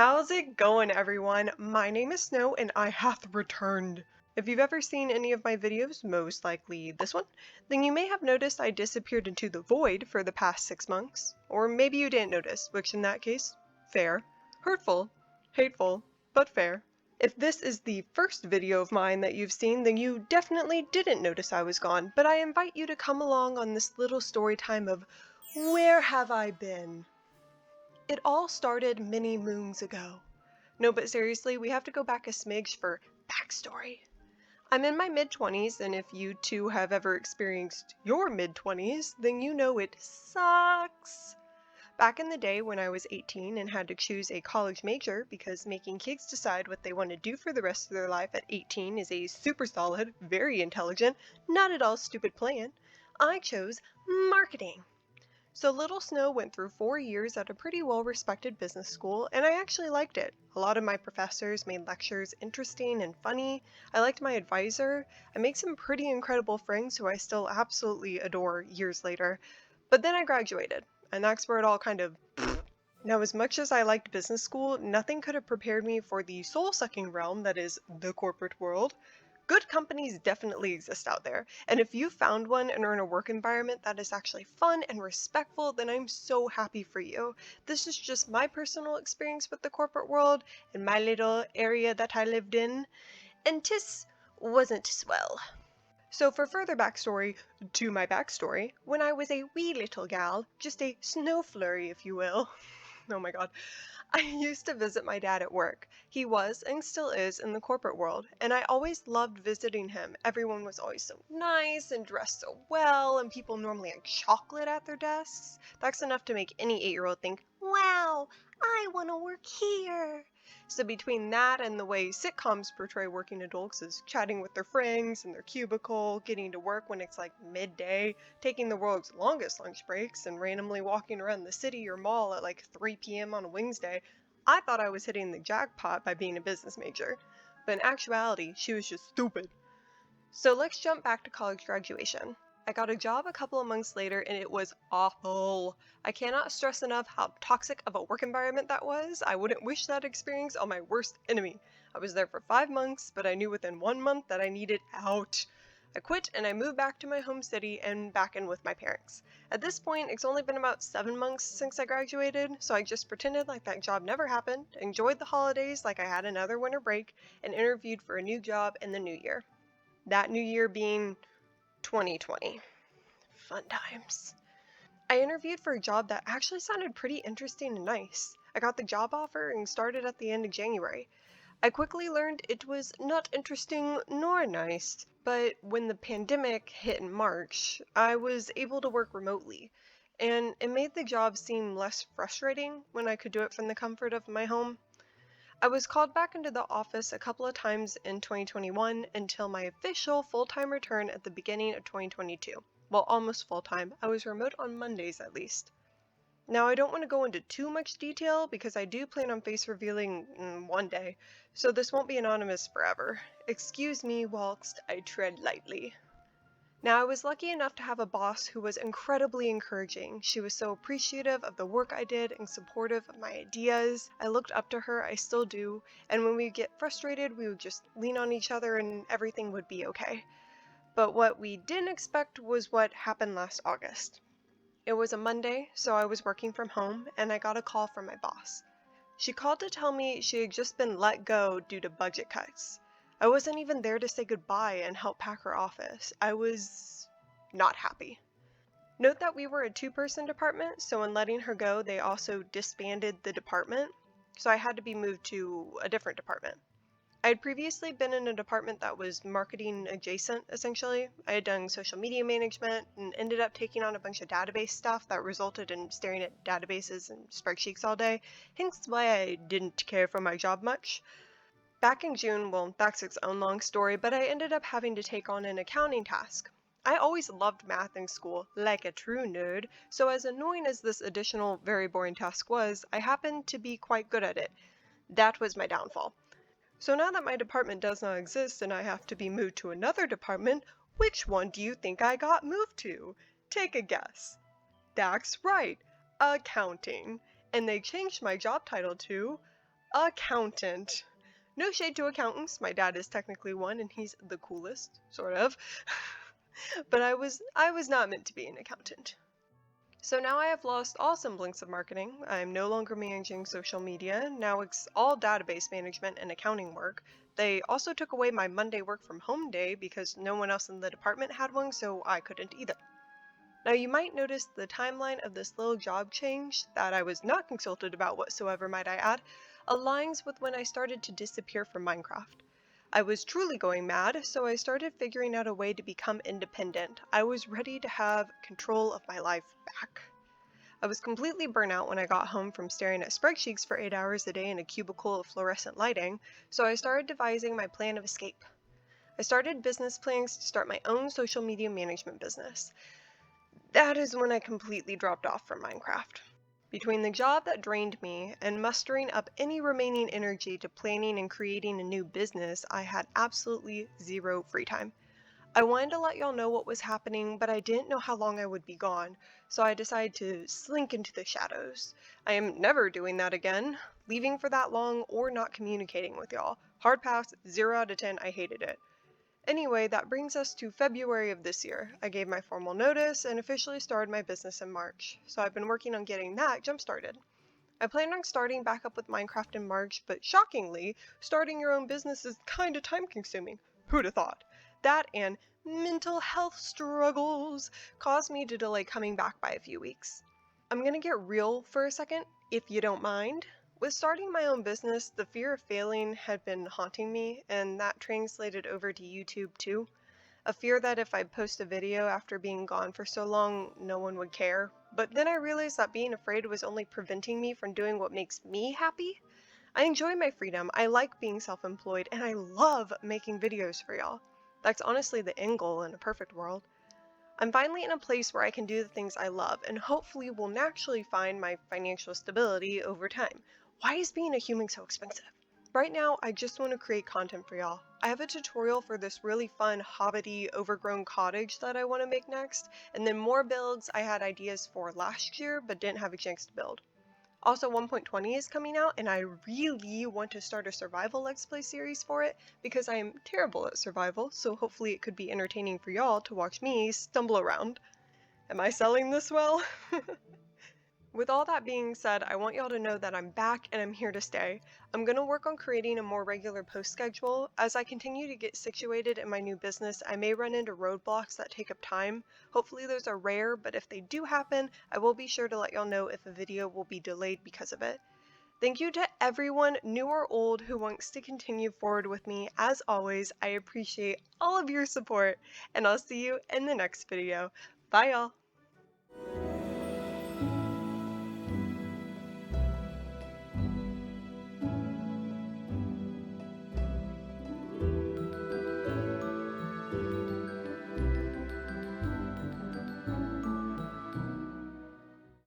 How's it going, everyone? My name is Snow and I hath returned. If you've ever seen any of my videos, most likely this one, then you may have noticed I disappeared into the void for the past 6 months. Or maybe you didn't notice, which in that case, fair. Hurtful, hateful, but fair. If this is the first video of mine that you've seen, then you definitely didn't notice I was gone, but I invite you to come along on this little story time of where have I been? It all started many moons ago. No, but seriously, we have to go back a smidge for backstory. I'm in my mid-20s, and if you too have ever experienced your mid-20s, then you know it sucks. Back in the day when I was 18 and had to choose a college major because making kids decide what they want to do for the rest of their life at 18 is a super solid, very intelligent, not at all stupid plan, I chose marketing. So little Snow went through 4 years at a pretty well-respected business school, and I actually liked it. A lot of my professors made lectures interesting and funny. I liked my advisor. I made some pretty incredible friends who I still absolutely adore years later. But then I graduated, and that's where it all kind of... Now, as much as I liked business school, nothing could have prepared me for the soul-sucking realm that is the corporate world. Good companies definitely exist out there, and if you found one and are in a work environment that is actually fun and respectful, then I'm so happy for you. This is just my personal experience with the corporate world in my little area that I lived in, and 'tis wasn't swell. So for further backstory to my backstory, when I was a wee little gal, just a snow flurry if you will, oh my god, I used to visit my dad at work. He was, and still is, in the corporate world, and I always loved visiting him. Everyone was always so nice and dressed so well, and people normally had chocolate at their desks. That's enough to make any 8-year-old think, wow, I want to work here. So between that and the way sitcoms portray working adults as chatting with their friends in their cubicle, getting to work when it's like midday, taking the world's longest lunch breaks, and randomly walking around the city or mall at like 3 p.m. on a Wednesday, I thought I was hitting the jackpot by being a business major. But in actuality, she was just stupid. So let's jump back to college graduation. I got a job a couple of months later and it was awful. I cannot stress enough how toxic of a work environment that was. I wouldn't wish that experience on my worst enemy. I was there for 5 months, but I knew within 1 month that I needed out. I quit and I moved back to my home city and back in with my parents. At this point, it's only been about 7 months since I graduated, so I just pretended like that job never happened, enjoyed the holidays like I had another winter break, and interviewed for a new job in the new year. That new year being 2020. Fun times. I interviewed for a job that actually sounded pretty interesting and nice. I got the job offer and started at the end of January. I quickly learned it was not interesting nor nice, but when the pandemic hit in March, I was able to work remotely, and it made the job seem less frustrating when I could do it from the comfort of my home. I was called back into the office a couple of times in 2021 until my official full-time return at the beginning of 2022. Well, almost full-time. I was remote on Mondays at least. Now, I don't want to go into too much detail because I do plan on face revealing one day, so this won't be anonymous forever. Excuse me whilst I tread lightly. Now, I was lucky enough to have a boss who was incredibly encouraging. She was so appreciative of the work I did and supportive of my ideas. I looked up to her, I still do, and when we would get frustrated, we would just lean on each other and everything would be okay. But what we didn't expect was what happened last August. It was a Monday, so I was working from home, and I got a call from my boss. She called to tell me she had just been let go due to budget cuts. I wasn't even there to say goodbye and help pack her office. I was not happy. Note that we were a 2-person department, so in letting her go, they also disbanded the department, so I had to be moved to a different department. I had previously been in a department that was marketing adjacent, essentially. I had done social media management and ended up taking on a bunch of database stuff that resulted in staring at databases and spreadsheets all day, hence why I didn't care for my job much. Back in June, well, that's its own long story, but I ended up having to take on an accounting task. I always loved math in school, like a true nerd, so as annoying as this additional, very boring task was, I happened to be quite good at it. That was my downfall. So now that my department does not exist and I have to be moved to another department, which one do you think I got moved to? Take a guess. That's right, accounting. And they changed my job title to accountant. No shade to accountants. My dad is technically one and he's the coolest, sort of. But I was not meant to be an accountant. So now I have lost all semblance of marketing. I'm no longer managing social media. Now it's all database management and accounting work. They also took away my Monday work from home day because no one else in the department had one, so I couldn't either. Now you might notice the timeline of this little job change that I was not consulted about whatsoever, might I add, aligns with when I started to disappear from Minecraft. I was truly going mad, so I started figuring out a way to become independent. I was ready to have control of my life back. I was completely burnt out when I got home from staring at spreadsheets for 8 hours a day in a cubicle of fluorescent lighting, so I started devising my plan of escape. I started business plans to start my own social media management business. That is when I completely dropped off from Minecraft. Between the job that drained me and mustering up any remaining energy to planning and creating a new business, I had absolutely zero free time. I wanted to let y'all know what was happening, but I didn't know how long I would be gone, so I decided to slink into the shadows. I am never doing that again, leaving for that long or not communicating with y'all. Hard pass, 0 out of 10, I hated it. Anyway, that brings us to February of this year. I gave my formal notice and officially started my business in March, so I've been working on getting that jump-started. I planned on starting back up with Minecraft in March, but shockingly, starting your own business is kinda time-consuming. Who'd have thought? That and mental health struggles caused me to delay coming back by a few weeks. I'm gonna get real for a second, if you don't mind. With starting my own business, the fear of failing had been haunting me, and that translated over to YouTube too. A fear that if I post a video after being gone for so long, no one would care. But then I realized that being afraid was only preventing me from doing what makes me happy. I enjoy my freedom, I like being self-employed, and I love making videos for y'all. That's honestly the end goal in a perfect world. I'm finally in a place where I can do the things I love and hopefully will naturally find my financial stability over time. Why is being a human so expensive? Right now, I just want to create content for y'all. I have a tutorial for this really fun, hobbity, overgrown cottage that I want to make next, and then more builds I had ideas for last year but didn't have a chance to build. Also, 1.20 is coming out, and I really want to start a survival Let's Play series for it, because I am terrible at survival, so hopefully it could be entertaining for y'all to watch me stumble around. Am I selling this well? With all that being said, I want y'all to know that I'm back and I'm here to stay. I'm gonna work on creating a more regular post schedule. As I continue to get situated in my new business, I may run into roadblocks that take up time. Hopefully those are rare, but if they do happen, I will be sure to let y'all know if a video will be delayed because of it. Thank you to everyone, new or old, who wants to continue forward with me. As always, I appreciate all of your support, and I'll see you in the next video. Bye y'all!